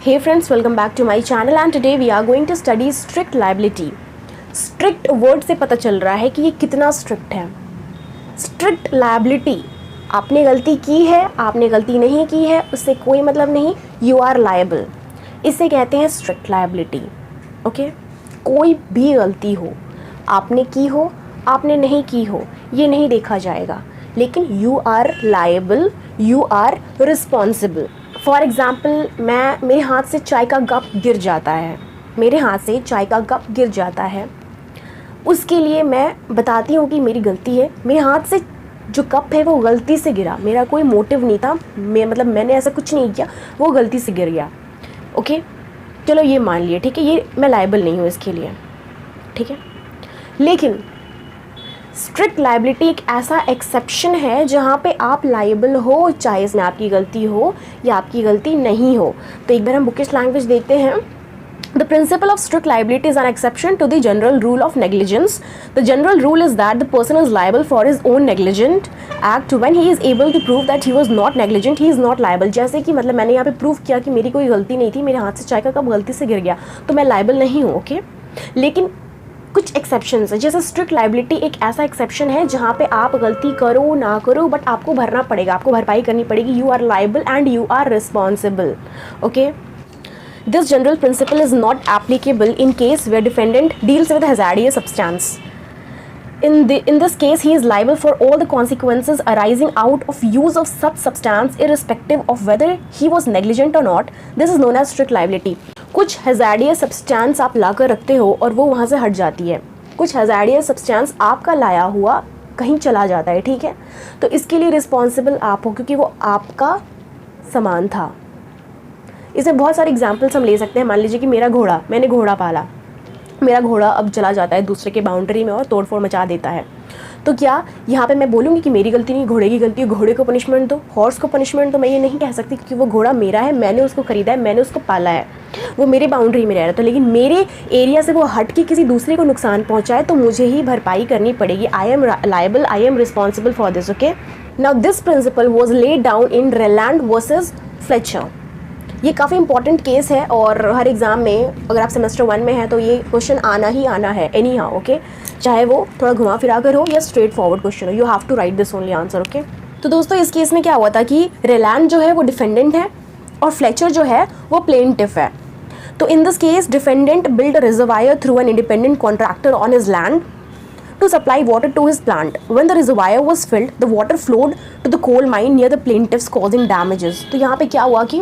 Hey friends, welcome back to my channel and today we are going to study strict liability. Strict word से पता चल रहा है कि ये कितना strict है. Strict liability, आपने गलती की है, आपने गलती नहीं की है, उससे कोई मतलब नहीं. You are liable. इसे कहते हैं strict liability. Okay? कोई भी गलती हो, आपने की हो, आपने नहीं की हो, ये नहीं देखा जाएगा. लेकिन you are liable, you are responsible. For example मेरे हाथ से चाय का कप गिर जाता है, मेरे हाथ से चाय का कप गिर जाता है, उसके लिए मैं बताती हूँ कि मेरी गलती है. मेरे हाथ से जो कप है वो गलती से गिरा, मेरा कोई मोटिव नहीं था, मैंने ऐसा कुछ नहीं किया, वो गलती से गिर गया. ओके, चलो ये मान लिए, ठीक है, ये मैं लायबल नहीं हूँ इसके लिए, ठीक है. लेकिन स्ट्रिक्ट लाइबिलिटी एक ऐसा एक्सेप्शन है जहाँ पे आप लाइबल हो, चाहे इसमें आपकी गलती हो या आपकी गलती नहीं हो. तो एक बार हम बुकिश लैंग्वेज देखते हैं. The principle of strict liability is an exception to the general rule of negligence. The general rule is that the person is liable for his own negligent act when he is able to prove that he was not negligent. He is not liable. जैसे कि मतलब मैंने यहाँ पे prove किया कि मेरी कोई गलती नहीं थी, मेरे हाथ से चाय का कप गलती से गिर गया, तो मैं लाइबल नहीं हूँ. ओके, लेकिन कुछ एक्सेप्शंस है. जैसे स्ट्रिक्ट लाइबिलिटी एक ऐसा एक्सेप्शन है जहाँ पे आप गलती करो ना करो बट आपको भरना पड़ेगा, आपको भरपाई करनी पड़ेगी. You are liable and you are responsible. Okay, this general principle is not applicable in case where defendant deals with hazardous substance. In this case, he is liable for all the consequences arising out of use of such substance, irrespective of whether he was negligent or not. This is known as strict liability. कुछ hazardous substance आप ला कर रखते हो और वो वहाँ से हट जाती है. कुछ हैजार्डियस सब्सटेंस आपका लाया हुआ कहीं चला जाता है, ठीक है, तो इसके लिए रिस्पॉन्सिबल आप हो क्योंकि वो आपका सामान था. इसमें बहुत सारे एग्जाम्पल्स हम ले सकते हैं. मान लीजिए कि मैंने घोड़ा पाला, मेरा घोड़ा अब चला जाता है दूसरे के बाउंड्री में और तोड़फोड़ मचा देता है, तो क्या यहाँ पे मैं बोलूँगी कि मेरी गलती नहीं, घोड़े की गलती है, घोड़े को पनिशमेंट दो, हॉर्स को पनिशमेंट दो? मैं ये नहीं कह सकती क्योंकि वो घोड़ा मेरा है, मैंने उसको ख़रीदा है, मैंने उसको पाला है, वो मेरे बाउंड्री में रह रहा है. तो लेकिन मेरे एरिया से वो हट के किसी दूसरे को नुकसान पहुँचाए तो मुझे ही भरपाई करनी पड़ेगी. I am liable, I am responsible for this. Okay, now this principle was laid down in Rylands versus Fletcher. ये काफ़ी इंपॉर्टेंट केस है और हर एग्ज़ाम में अगर आप सेमेस्टर 1 में हैं तो ये क्वेश्चन आना ही आना है एनी हाउ. ओके, चाहे वो थोड़ा घुमा फिरा कर हो या स्ट्रेट फॉरवर्ड क्वेश्चन हो, you have to write this only answer. Okay, तो दोस्तों इस केस में क्या हुआ था कि रेलैंड जो है वो डिफेंडेंट है और फ्लेचर जो है वो प्लेंटिफ है. तो in this case defendant build a reservoir through an independent contractor on his land to supply water to his plant. When the reservoir was filled, the water flowed to the coal mine near the plaintiffs, causing damages. तो यहाँ पे क्या हुआ कि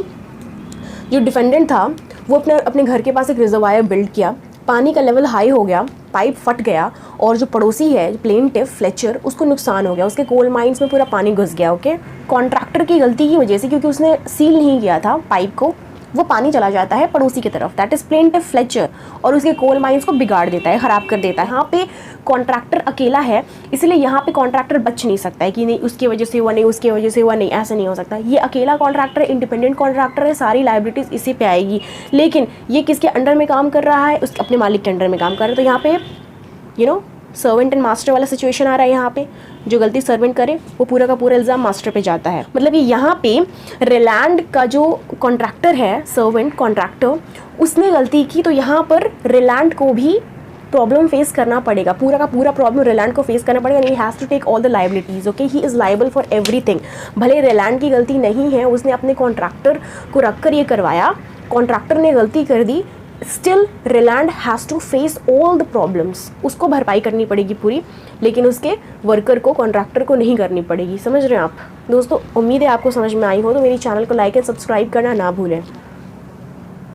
जो defendant था वो अपने घर के पास एक रिजर्वायर बिल्ड किया, पानी का लेवल हाई हो गया, पाइप फट गया और जो पड़ोसी है प्लेंटिफ फ्लेचर, उसको नुकसान हो गया, उसके कोल माइंस में पूरा पानी घुस गया. ओके, कॉन्ट्रैक्टर की गलती की वजह से, क्योंकि उसने सील नहीं किया था पाइप को, वो पानी चला जाता है पड़ोसी की तरफ, दैट इज़ प्लेंटिफ फ्लेचर, और उसके कोल माइंस को बिगाड़ देता है, ख़राब कर देता है. यहाँ पे कॉन्ट्रैक्टर अकेला है, इसलिए यहाँ पे कॉन्ट्रैक्टर बच नहीं सकता है कि नहीं उसकी वजह से हुआ, नहीं उसकी वजह से हुआ, नहीं ऐसा नहीं हो सकता. ये अकेला कॉन्ट्रैक्टर, इंडिपेंडेंट कॉन्ट्रैक्टर है, सारी लाइबिलिटीज़ इसी पे आएगी. लेकिन ये किसके अंडर में काम कर रहा है? उसके अपने मालिक के अंडर में काम कर रहा है. तो यहाँ पे सर्वेंट एंड मास्टर वाला सिचुएशन आ रहा है. यहाँ पे जो गलती सर्वेंट करे वो पूरा का पूरा इल्ज़ाम मास्टर पे जाता है. मतलब ये यहाँ पे रेलैंड का जो कॉन्ट्रैक्टर है, सर्वेंट कॉन्ट्रैक्टर, उसने गलती की तो यहाँ पर रेलैंड को भी प्रॉब्लम फेस करना पड़ेगा, पूरा का पूरा प्रॉब्लम रेलैंड को फेस करना पड़ेगा. He has to take all the liabilities. Okay, he is liable for everything. भले रेलैंड की गलती नहीं है, उसने अपने कॉन्ट्रैक्टर को रख कर ये करवाया, कॉन्ट्रैक्टर ने गलती कर दी, still Ryland has to face all the problems. उसको भरपाई करनी पड़ेगी पूरी, लेकिन उसके वर्कर को, कॉन्ट्रैक्टर को नहीं करनी पड़ेगी. समझ रहे हैं आप दोस्तों? उम्मीद है आपको समझ में आई हो. तो मेरी चैनल को लाइक एंड सब्सक्राइब करना ना भूलें.